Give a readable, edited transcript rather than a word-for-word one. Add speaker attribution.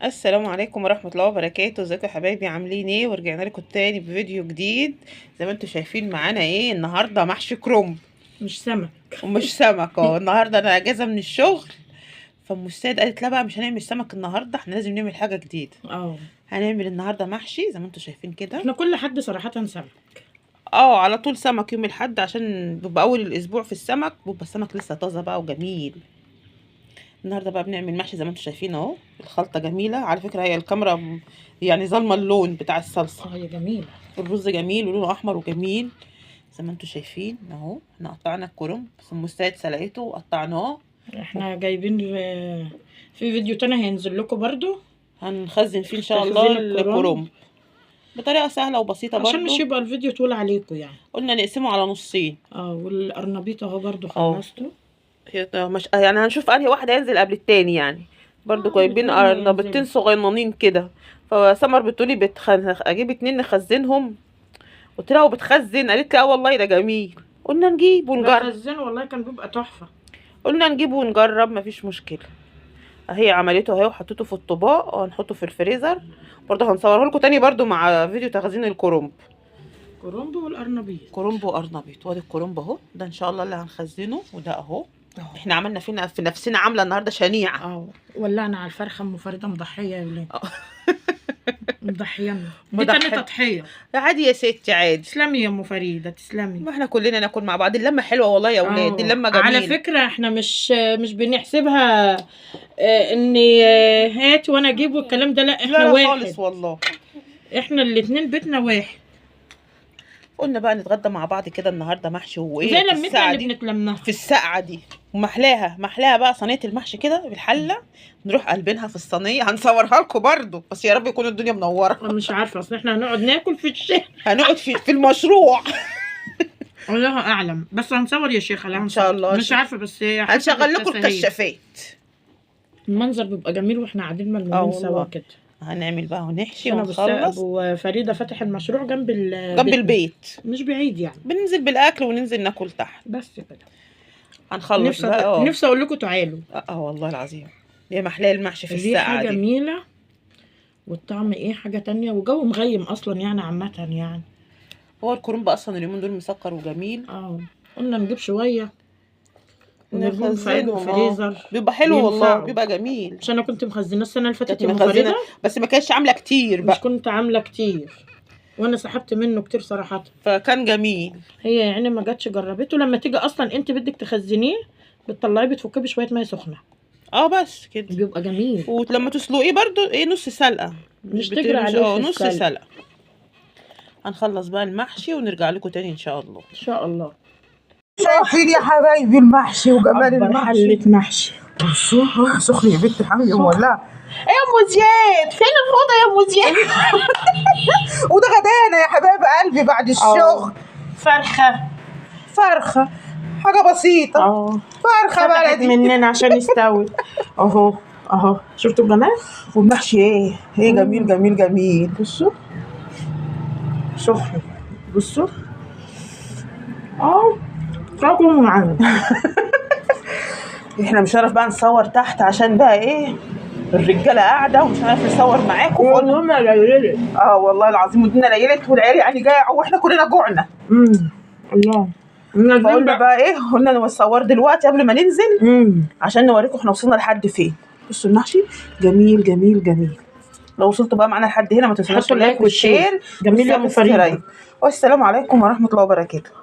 Speaker 1: السلام عليكم ورحمة الله وبركاته. ازيكم يا حبايبي، عاملين ايه؟ ورجعنا لكم تاني بفيديو جديد. زي ما انتم شايفين معانا ايه النهارده، محشي كرنب
Speaker 2: مش سمك
Speaker 1: ومش سمك. النهارده انا اجازة من الشغل، فام السيد قالت لا بقى مش هنعمل سمك النهارده، احنا لازم نعمل حاجة جديدة. هنعمل النهارده محشي زي ما انتم شايفين كده.
Speaker 2: احنا كل حد صراحة سمك.
Speaker 1: على طول سمك يوم الاحد، عشان بيبقى اول الاسبوع في السمك، بيبقى السمك لسه طازة بقى وجميل. النهارده بقى بنعمل محشي زي ما انتم شايفين اهو. الخلطه جميله على فكره، هي الكاميرا يعني ظالمه اللون بتاع الصلصه.
Speaker 2: هي جميله.
Speaker 1: الرز جميل ولونه احمر وجميل زي ما انتم شايفين اهو. احنا قطعنا الكرنب، ام السيد سلقته وقطعناه.
Speaker 2: احنا جايبين في فيديو تاني هينزل لكم برضو،
Speaker 1: هنخزن فيه ان شاء الله الكرنب بطريقه سهله وبسيطه برضو،
Speaker 2: عشان مش يبقى الفيديو طول عليكم يعني.
Speaker 1: قلنا نقسمه على نصين.
Speaker 2: والقرنبيط اهو برضو خلصته.
Speaker 1: مش يعني هنشوف انهي واحد هينزل قبل التاني يعني. برضو جايبين قرنبيطين صغننين كده. فسمر بتقولي اجيب 2 نخزنهم. قلت لها وبتخزن؟ قالت لي والله ده جميل. قلنا نجيب ونجرب.
Speaker 2: بخزنه والله كان بيبقى تحفه.
Speaker 1: قلنا نجيب ونجرب مفيش مشكله. اهي عملته اهي وحطيته في الطباق وهنحطه في الفريزر. برضه هنصوره لكم تاني برضه مع فيديو تخزين الكرنب.
Speaker 2: كرنب والقرنبيط.
Speaker 1: كرنب وقرنبيط. وادي الكرنب اهو، ده ان شاء الله اللي هنخزنه. وده اهو احنا عملنا فينا في نفسنا عامله النهارده شنيعه.
Speaker 2: ولعنا على الفرخه ام فريده مضحيه يا ولاد. مضحيانا دي تاني تضحيه.
Speaker 1: عادي يا ستي عادي.
Speaker 2: تسلمي يا ام فريده تسلمي.
Speaker 1: ما احنا كلنا ناكل مع بعض، اللمه حلوه والله يا ولاد. اللمه جميله
Speaker 2: على فكره. احنا مش بنحسبها ان هات وانا اجيب والكلام ده، لا احنا
Speaker 1: لا
Speaker 2: واحد
Speaker 1: خالص والله.
Speaker 2: احنا الاتنين بيتنا واحد.
Speaker 1: قلنا بقى نتغدى مع بعض كده النهارده محشي وايه
Speaker 2: زي لمتنا اللي بنتلمها
Speaker 1: في السقعه دي. ومحلاها بقى صينيه المحشي كده بالحله، نروح قلبينها في الصينيه. هنصورها لكم برضو، بس يا رب يكون الدنيا منوره.
Speaker 2: مش عارفه، اصل احنا هنقعد ناكل في الشارع.
Speaker 1: هنقعد في المشروع.
Speaker 2: الله اعلم، بس هنصور يا شيخه. لا
Speaker 1: ان شاء الله.
Speaker 2: مش عارفه، بس
Speaker 1: هنشغل لكم الكشافات.
Speaker 2: المنظر بيبقى جميل واحنا قاعدين ملمومين سوا كده.
Speaker 1: هنعمل بقى ونحشي ونخلص.
Speaker 2: وفريده فاتح المشروع جنب
Speaker 1: البيت،
Speaker 2: مش بعيد يعني.
Speaker 1: بننزل بالاكل وننزل ناكل تحت
Speaker 2: بس كده.
Speaker 1: هنخلص بقى.
Speaker 2: نفسي اقول لكم تعالوا.
Speaker 1: والله العظيم يا محلاه المحشي في الساعه دي.
Speaker 2: جميله والطعم حاجه تانية، وجو مغيم اصلا يعني عامه يعني.
Speaker 1: هو الكرنب اصلا اليومين دول مسكر وجميل.
Speaker 2: قلنا نجيب شويه ونرميهم في الفريزر.
Speaker 1: بيبقى حلو والله، بيبقى جميل.
Speaker 2: عشان انا كنت مخزنه السنه اللي فاتت مخزنه،
Speaker 1: بس ما كانتش عامله كتير بقى.
Speaker 2: مش كنت عامله كتير وانا سحبت منه كتير صراحه،
Speaker 1: فكان جميل.
Speaker 2: هي يعني ما جاتش جربته. لما تيجي اصلا انت بدك تخزنيه بتطلعيه بتفكيه بشويه ميه سخنه.
Speaker 1: بس كده
Speaker 2: بيبقى جميل.
Speaker 1: ولما تسلقيه برضو نص سلقه،
Speaker 2: مش تجري عليه
Speaker 1: نص سلقه. هنخلص بقى المحشي ونرجع لكم تاني ان شاء الله.
Speaker 2: ان شاء الله.
Speaker 3: شايفين يا حبايبي المحشي وجمال المحشي.
Speaker 2: حلة محشي
Speaker 3: سخن يا بنت الحمد مولعه.
Speaker 2: يا ام زياد، فين الفوطه يا ام زياد؟
Speaker 3: وده غدانا يا حبايب قلبي بعد الشغل. فرخه حاجه بسيطه. فرخه بلدي
Speaker 2: مننا عشان يستوي. اهو شفتوا الجمال.
Speaker 3: والمحشي ايه جميل جميل جميل.
Speaker 2: بصوا سخن، بصوا تاكلوا معانا.
Speaker 1: احنا مش عارف بقى نصور تحت عشان بقى الرجاله قاعده ومش عارف نصور معاكم.
Speaker 2: والله ليلت.
Speaker 1: والله العظيم ودينا ليلت والعيال يعني جايه واحنا كلنا جوعنا.
Speaker 2: الله.
Speaker 1: فقلنا بقى قلنا نصور دلوقتي قبل ما ننزل عشان نوريكم احنا وصلنا لحد فين. بصوا المحشي جميل جميل جميل. لو وصلتوا بقى معانا لحد هنا ما تنسوش اللايك والشير.
Speaker 2: جميل يا ام فريده.
Speaker 1: والسلام عليكم ورحمه الله وبركاته.